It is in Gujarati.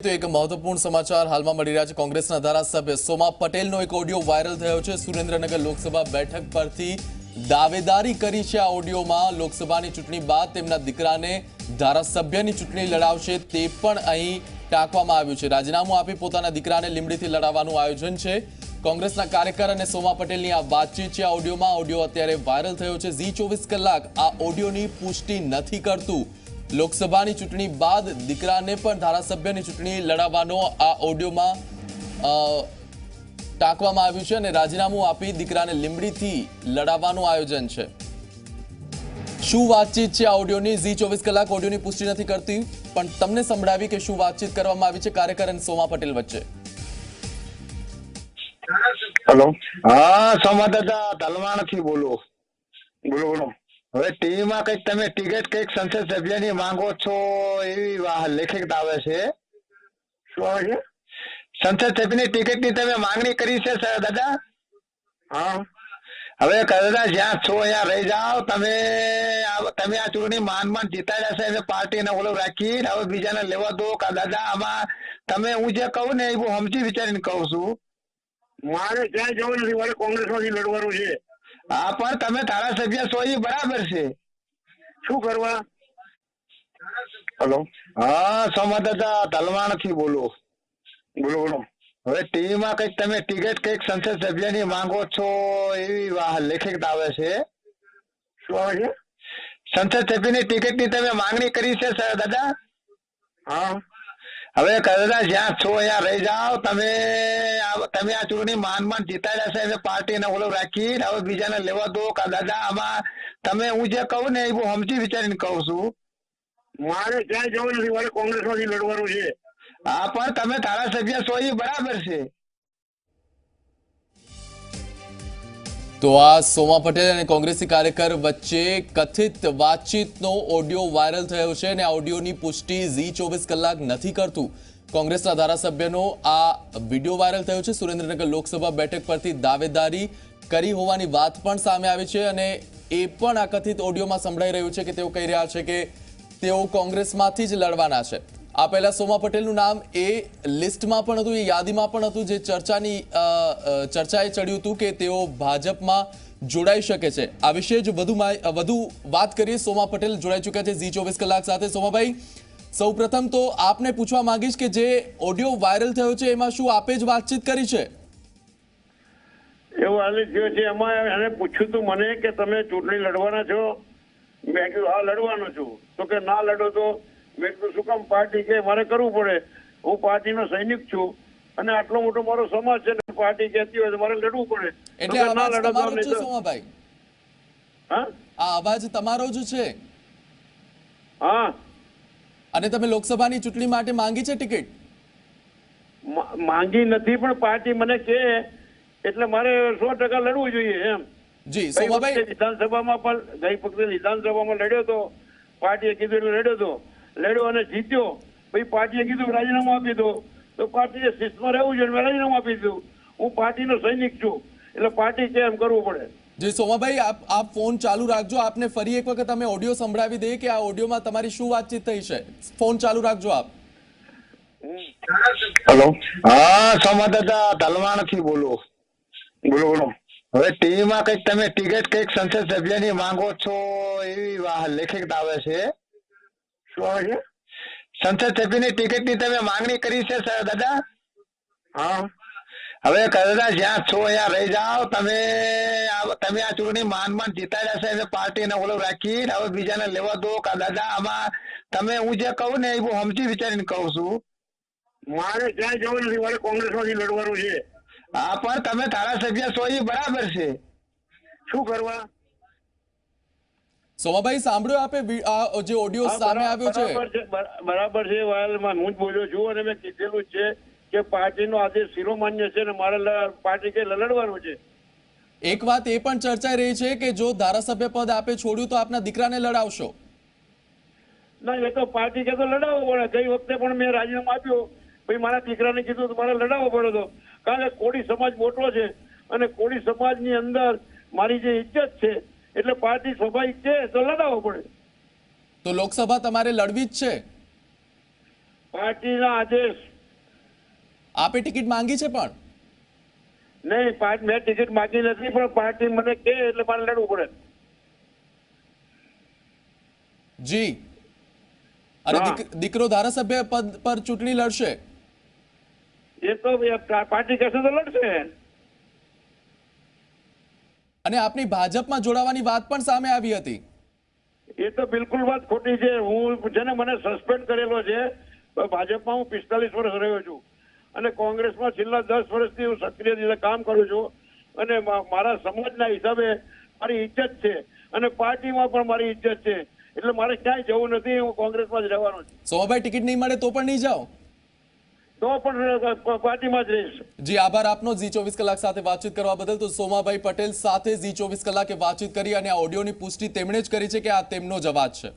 તો એક મહત્વપૂર્ણ સમાચાર હાલમાં મળી રહ્યા છે। કોંગ્રેસના ધારાસભ્ય સોમા પટેલનો એક ઓડિયો વાયરલ થયો છે। સુરેન્દ્રનગર લોકસભા બેઠક પરથી દાવેદારી કરી છે। આ ઓડિયોમાં લોકસભાની ચૂંટણી બાદ તેમના દીકરાને ધારાસભ્યની ચૂંટણી લડાવશે તે પણ અહીં ટાંકવામાં આવ્યું છે। રાજીનામું આપી પોતાના દીકરાને લીંબડીથી લડાવવાનું આયોજન છે। કોંગ્રેસના કાર્યકર અને સોમા પટેલની આ વાતચીત છે। આ ઓડિયો અત્યારે વાયરલ થયો છે। ઝી24 કલાક આ ઓડિયોની પુષ્ટિ નથી કરતું। લોકસભાની ચૂંટણી બાદ દીકરાને પણ ધારાસભ્યની ચૂંટણી લડાવવાનો આ ઓડિયોમાં ટાંકવામાં આવ્યું છે અને રાજીનામું આપી દીકરાને લીંબડીથી લડાવવાનું આયોજન છે। શું વાતચીત છે આ ઓડિયોની? ઝી24 કલાક ઓડિયોની પુષ્ટિ નથી કરતી, પણ તમને સંભળાવી કે શું વાતચીત કરવામાં આવી છે કાર્યકર અને સોમા પટેલ વચ્ચે। હેલો, હા સોમા દાદા તલવાણથી બોલો। બોલો। હવે ટીવીમાં કઈક તમે ટિકિટ કઈક સંસદ સભ્યની માંગો છો એવી લેખિત આવે છે। શું આવે છે? સંસદ સભ્યની ટિકિટની તમે માંગણી કરી છે દાદા? હા। હવે દાદા જ્યાં છો અહીંયા રહી જાઓ। તમે આ ચૂંટણી માંડ જીતાડ્યા છે એટલે પાર્ટીને ઓલો રાખી હવે બીજાને લેવા દો કે દાદા આમાં તમે હું જે કહું ને એ બહુ સમજી વિચારીને કહું છું। મારે ક્યાંય જવું નથી, મારે કોંગ્રેસમાંથી લડવાનું છે। હા, પણ તમે ધારાસભ્ય છો એ બરાબર છે। શું કરવા? હેલો, હા સોમા દાદા તલવાણથી બોલો। બોલો। હવે ટીવીમાં કઈક તમે ટિકિટ કઈક સંસદ સભ્યની માંગો છો એવી લેખિત આવે છે। શું આવે છે? સંસદ સભ્યની ટિકિટની તમે માંગણી કરી છે દાદા? હા। હવે દાદા જ્યાં છો અહીંયા રહી જાઓ। તમે આ ચૂંટણી માંડ જીતાડ્યા છે એટલે પાર્ટીને ઓલો રાખી હવે બીજાને લેવા દો કે દાદા આમાં તમે હું જે કહું ને એ બહુ સમજી વિચારીને કહું છું। મારે ક્યાંય જવું નથી, મારે કોંગ્રેસમાંથી લડવાનું છે। હા, પણ તમે ધારાસભ્ય છો એ બરાબર છે। તો આ સોમા પટેલ અને કોંગ્રેસી કાર્યકર વચ્ચે કથિત વાતચીતનો ઓડિયો વાયરલ થયો છે અને આ ઓડિયોની પુષ્ટિ ઝી24 કલાક નથી કરતું। કોંગ્રેસના ધારાસભ્યનો આ વિડીયો વાયરલ થયો છે। સુરેન્દ્રનગર લોકસભા બેઠક પરથી દાવેદારી કરી હોવાની વાત પણ સામે આવી છે અને એ પણ આ કથિત ઓડિયોમાં સંભળાઈ રહ્યું છે કે તેઓ કહી રહ્યા છે કે તેઓ કોંગ્રેસમાંથી જ લડવાના છે। આ પહેલા સોમા પટેલનું નામ એ લિસ્ટમાં પણ હતું, એ યાદીમાં પણ હતું, જે ચર્ચાએ ચડ્યું હતું કે તેઓ ભાજપમાં જોડાઈ શકે છે। આ વિશે જ વધુ વાત કરીએ। સોમા પટેલ જોડાઈ ચૂક્યા છે ઝી24 કલાક સાથે। સોમાભાઈ, સૌપ્રથમ તો આપને પૂછવા માંગીશ કે જે ઓડિયો વાયરલ થયો છે એમાં શું આપે જ વાતચીત કરી છે? એવું હાલ થયો છે, એમાં એને પૂછ્યું તું મને કે તમે ચૂંટણી લડવાના છો? મેં કીધું હા લડવાનો છું। તો કે ના લડો તો મેં કીધું શું કામ? પાર્ટી કે મારે કરવું પડે, હું પાર્ટીનો સૈનિક છું અને આટલો મોટો મારો સમાજ છે ને પાર્ટી કહેતી હોય તો મારે લડવું પડે। એટલે અવાજ તમારો જ છે સોમાભાઈ? હા, આ અવાજ તમારો જ છે? હા। અને તમે લોકસભાની ચૂંટણી માટે માંગી છે ટિકિટ? માંગી નથી, પણ પાર્ટી મને કે એટલે મારે 100% લડવું જોઈએ એમ। જી સોમાભાઈ, વિધાનસભામાં પણ ગઈ વખતે વિધાનસભામાં લડ્યો તો પાર્ટીએ કીધું એટલે લડ્યો અને જીત્યો। પછી પાર્ટીએ કીધું રાજીનામું આપી દો, તો પાર્ટીએ શિસ્તમાં રહેવું જોઈએ, મેં રાજીનામું આપી દીધું। હું પાર્ટીનો સૈનિક છું એટલે પાર્ટી કે એમ કરવું પડે। જી સોમાભાઈ, આપ ફોન ચાલુ રાખજો। આપને ફરી એક વખત અમે ઓડિયો સંભળાવી દઈએ કે આ ઓડિયોમાં તમારી શું વાતચીત થઈ છે। ફોન ચાલુ રાખજો આપ। હેલો, હા સોમા દાદા તલવાણથી બોલો। બોલો। હવે ટીવીમાં કઈક તમે ટિકિટ કઈક સંસદ સભ્યની માંગો છો એવી લેખિત આવે છે। શું આવે છે? સંસદ સભ્યની ટિકિટની તમે માંગણી કરી છે દાદા? હા। હવે દાદા જ્યાં છો અહીંયા રહી જાઓ। તમે આ ચૂંટણી માંડ જીતાડ્યા છે એટલે પાર્ટીને ઓલો રાખી હવે બીજાને લેવા દો કે દાદા આમાં તમે હું જે કહું ને એ બહુ સમજી વિચારીને કહું છું। મારે ક્યાંય જવું નથી, મારે કોંગ્રેસમાંથી લડવાનું છે। હા, પણ તમે ધારાસભ્ય છો એ બરાબર છે। શું કરવા? સોમાભાઈ, સાંભળ્યો આપે આ જે ઓડિયો સામે આવ્યો છે? બરાબર છે, હું જ બોલ્યો છું અને મેં કીધેલું છે કે પાર્ટીનો આદેશ શિરોમાન્ય છે ને મારે પાર્ટી કે લડવાનું છે। એક વાત એ પણ ચર્ચાઈ રહી છે કે જો ધારાસભ્ય પદ આપે છોડ્યું તો આપના દીકરાને લડાવશો? ના, એ તો પાર્ટી કે તો લડાવવો પડે। ગઈ વખતે પણ મેં રાજીનામું આપ્યું, પછી મારા દીકરાને કીધું તો મારે લડાવવો પડ્યો હતો, કારણ કે કોળી સમાજ મોટો છે અને કોળી સમાજની અંદર મારી જે ઇજ્જત છે એટલે પાર્ટી સ્વાભાવિક છે તો લડાવવો પડે। તો લોકસભા તમારે લડવી જ છે? પાર્ટીના આદેશ આપે ટિકિટ માંગી છે પણ નહીં, મેં ટિકિટ માંગી નથી, પણ પાર્ટી મને કહે એટલે મારે લડવું પડે. જી અને હા. દીકરો ધારાસભ્ય પદ પર ચૂંટણી લડશે. એ તો પાર્ટી કહેશે તો લડશે. અને આપની ભાજપમાં જોડાવાની વાત પણ સામે આવી હતી. એ તો બિલકુલ વાત ખોટી છે. હું જેને મને સસ્પેન્ડ કરેલો છે, ભાજપમાં હું 45 વર્ષ રહ્યો છું અને કોંગ્રેસમાં છેલ્લા 10 વર્ષથી હું સક્રિય રીતે કામ કરું છું અને મારા સમાજના હિસાબે મારી ઇજ્જત છે અને પાર્ટીમાં પણ મારી ઇજ્જત છે, એટલે મારે ક્યાંય જવું નથી. હું કોંગ્રેસમાં જ રહેવાનો છું. સોમાભાઈ ટિકિટ નહીં મળે તો પણ નહીં જાઓ? તો પણ પાર્ટીમાં જ રહીશ. જી આભાર આપનો ઝી 24 કલાક સાથે વાતચીત કરવા બદલ. તો સોમાભાઈ પટેલ સાથે ઝી 24 કલાકે વાતચીત કરી અને આ ઓડિયોની પુષ્ટિ તેમણે જ કરી છે કે આ તેમનો જ અવાજ છે.